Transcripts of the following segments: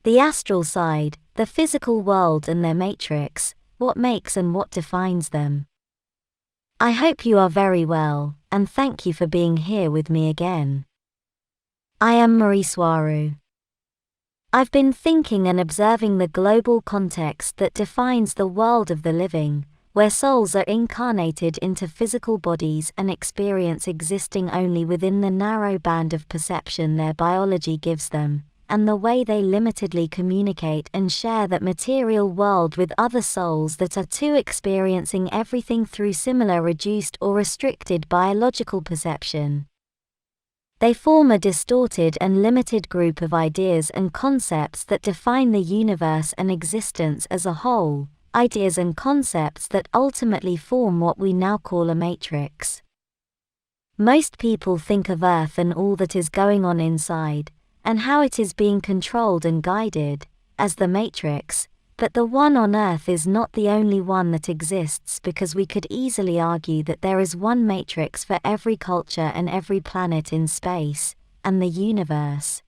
The astral side, the physical world and their matrix, what makes and what defines them. I hope you are very well, and thank you for being here with me again. I am Mari Swaruu. I've been thinking and observing the global context that defines the world of the living, where souls are incarnated into physical bodies and experience existing only within the narrow band of perception their biology gives them, and the way they limitedly communicate and share that material world with other souls that are too experiencing everything through similar reduced or restricted biological perception. They form a distorted and limited group of ideas and concepts that define the universe and existence as a whole, ideas and concepts that ultimately form what we now call a matrix. Most people think of Earth and all that is going on inside, and how it is being controlled and guided, as the matrix, but the one on Earth is not the only one that exists, because we could easily argue that there is one matrix for every culture and every planet in space, and the universe.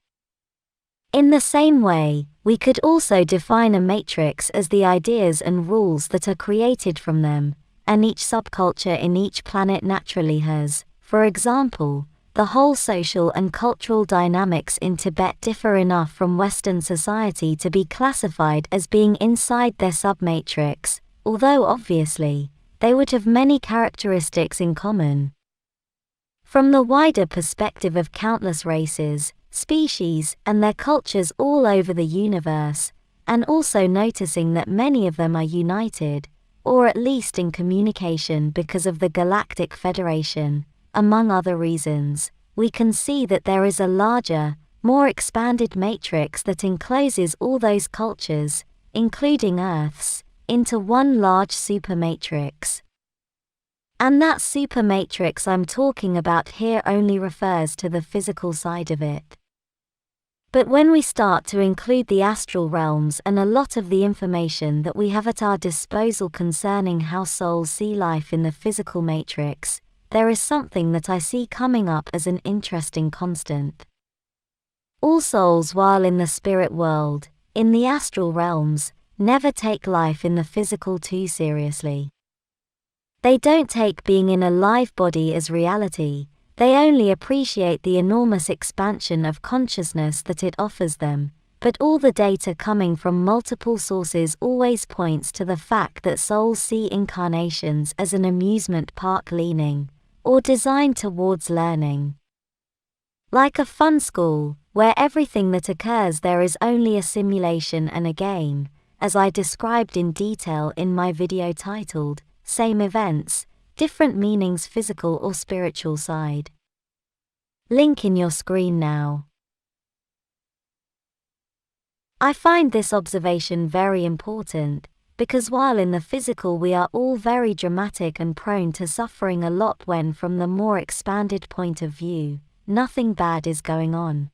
In the same way, we could also define a matrix as the ideas and rules that are created from them, and each subculture in each planet naturally has. For example, the whole social and cultural dynamics in Tibet differ enough from Western society to be classified as being inside their submatrix, although obviously, they would have many characteristics in common. From the wider perspective of countless races, species, and their cultures all over the universe, and also noticing that many of them are united, or at least in communication because of the Galactic Federation, among other reasons, we can see that there is a larger, more expanded matrix that encloses all those cultures, including Earth's, into one large supermatrix. And that supermatrix I'm talking about here only refers to the physical side of it. But when we start to include the astral realms and a lot of the information that we have at our disposal concerning how souls see life in the physical matrix, there is something that I see coming up as an interesting constant. All souls, while in the spirit world, in the astral realms, never take life in the physical too seriously. They don't take being in a live body as reality, they only appreciate the enormous expansion of consciousness that it offers them, but all the data coming from multiple sources always points to the fact that souls see incarnations as an amusement park leaning, or designed towards learning. Like a fun school, where everything that occurs there is only a simulation and a game, as I described in detail in my video titled, Same Events, Different Meanings Physical or Spiritual Side. Link in your screen now. I find this observation very important, because while in the physical we are all very dramatic and prone to suffering a lot when from the more expanded point of view, nothing bad is going on.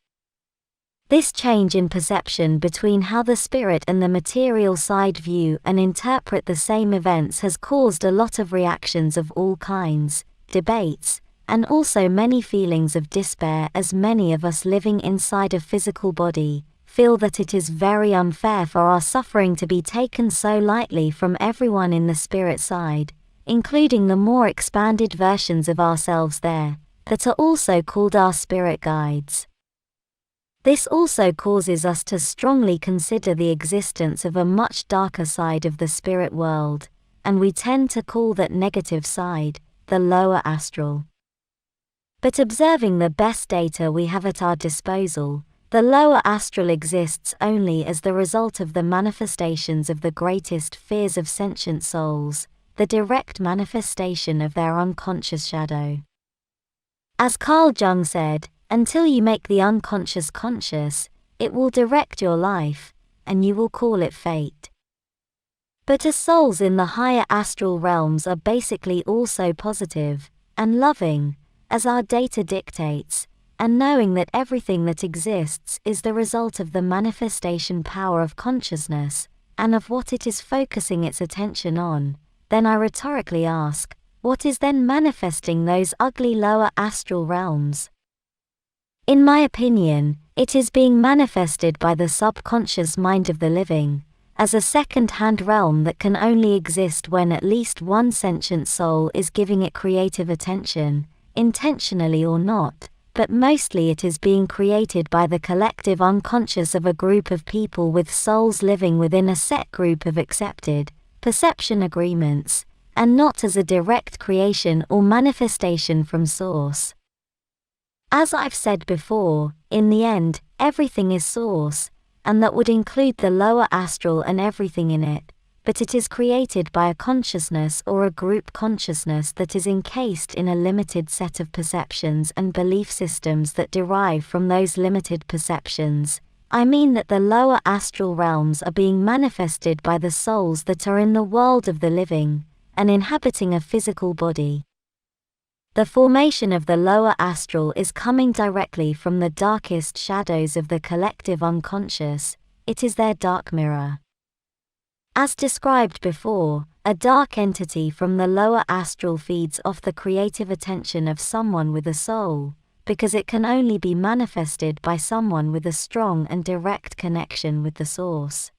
This change in perception between how the spirit and the material side view and interpret the same events has caused a lot of reactions of all kinds, debates, and also many feelings of despair, as many of us living inside a physical body feel that it is very unfair for our suffering to be taken so lightly from everyone in the spirit side, including the more expanded versions of ourselves there, that are also called our spirit guides. This also causes us to strongly consider the existence of a much darker side of the spirit world, and we tend to call that negative side, the lower astral. But observing the best data we have at our disposal, the lower astral exists only as the result of the manifestations of the greatest fears of sentient souls, the direct manifestation of their unconscious shadow. As Carl Jung said, until you make the unconscious conscious, it will direct your life, and you will call it fate. But as souls in the higher astral realms are basically also positive and loving, as our data dictates, and knowing that everything that exists is the result of the manifestation power of consciousness, and of what it is focusing its attention on, then I rhetorically ask, what is then manifesting those ugly lower astral realms? In my opinion, it is being manifested by the subconscious mind of the living, as a second-hand realm that can only exist when at least one sentient soul is giving it creative attention, intentionally or not, but mostly it is being created by the collective unconscious of a group of people with souls living within a set group of accepted perception agreements, and not as a direct creation or manifestation from source. As I've said before, in the end, everything is source, and that would include the lower astral and everything in it, but it is created by a consciousness or a group consciousness that is encased in a limited set of perceptions and belief systems that derive from those limited perceptions. I mean that the lower astral realms are being manifested by the souls that are in the world of the living, and inhabiting a physical body. The formation of the lower astral is coming directly from the darkest shadows of the collective unconscious. It is their dark mirror. As described before, a dark entity from the lower astral feeds off the creative attention of someone with a soul, because it can only be manifested by someone with a strong and direct connection with the source.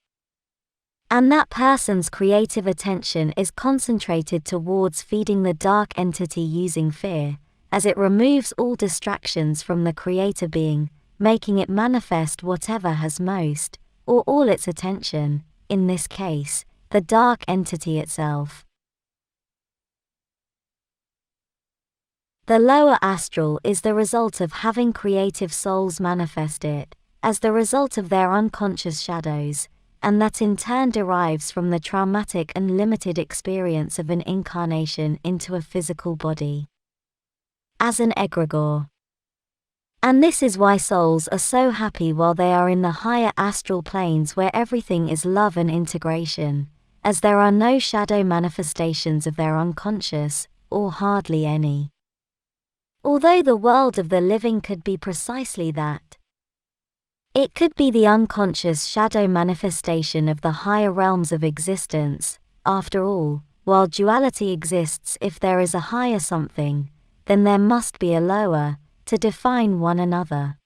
And that person's creative attention is concentrated towards feeding the dark entity using fear, as it removes all distractions from the creator being, making it manifest whatever has most, or all its attention, in this case, the dark entity itself. The lower astral is the result of having creative souls manifest it, as the result of their unconscious shadows, and that in turn derives from the traumatic and limited experience of an incarnation into a physical body. As an egregore. And this is why souls are so happy while they are in the higher astral planes where everything is love and integration, as there are no shadow manifestations of their unconscious, or hardly any. Although the world of the living could be precisely that. It could be the unconscious shadow manifestation of the higher realms of existence. After all, while duality exists, if there is a higher something, then there must be a lower, to define one another.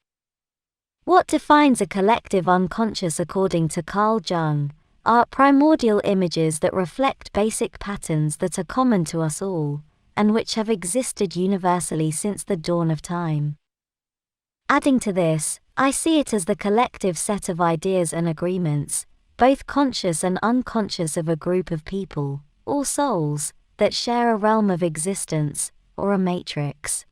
What defines a collective unconscious according to Carl Jung are primordial images that reflect basic patterns that are common to us all, and which have existed universally since the dawn of time. Adding to this, I see it as the collective set of ideas and agreements, both conscious and unconscious, of a group of people, or souls, that share a realm of existence, or a matrix.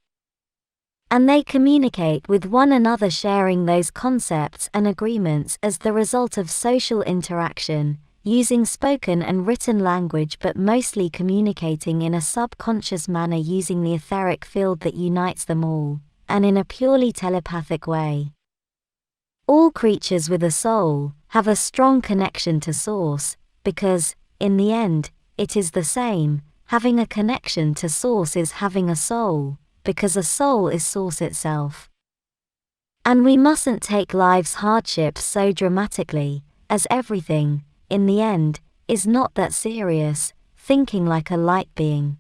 And they communicate with one another, sharing those concepts and agreements as the result of social interaction, using spoken and written language, but mostly communicating in a subconscious manner using the etheric field that unites them all, and in a purely telepathic way. All creatures with a soul have a strong connection to Source, because, in the end, it is the same. Having a connection to Source is having a soul, because a soul is Source itself. And we mustn't take life's hardships so dramatically, as everything, in the end, is not that serious, thinking like a light being.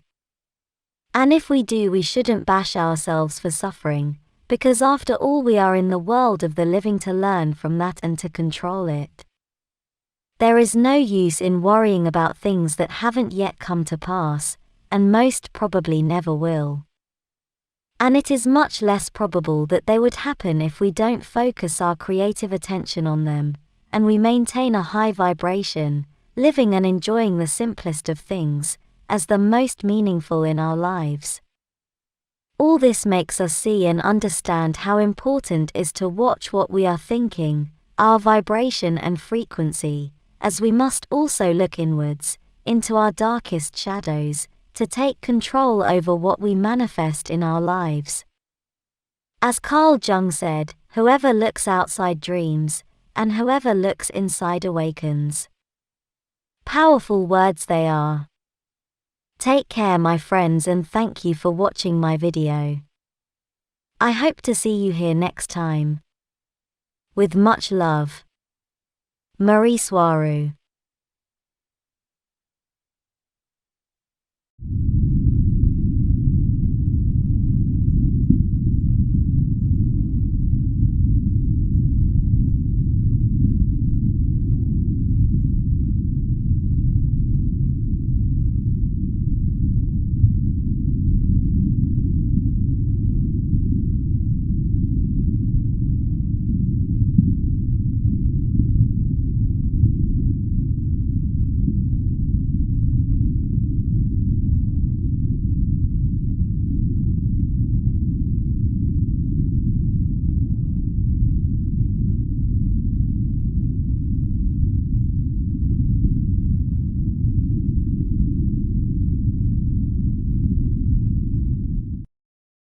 And if we do, we shouldn't bash ourselves for suffering, because after all we are in the world of the living to learn from that and to control it. There is no use in worrying about things that haven't yet come to pass, and most probably never will. And it is much less probable that they would happen if we don't focus our creative attention on them, and we maintain a high vibration, living and enjoying the simplest of things, as the most meaningful in our lives. All this makes us see and understand how important it is to watch what we are thinking, our vibration and frequency, as we must also look inwards, into our darkest shadows, to take control over what we manifest in our lives. As Carl Jung said, whoever looks outside dreams, and whoever looks inside awakens. Powerful words they are. Take care, my friends, and thank you for watching my video. I hope to see you here next time. With much love. Mari Swaruu.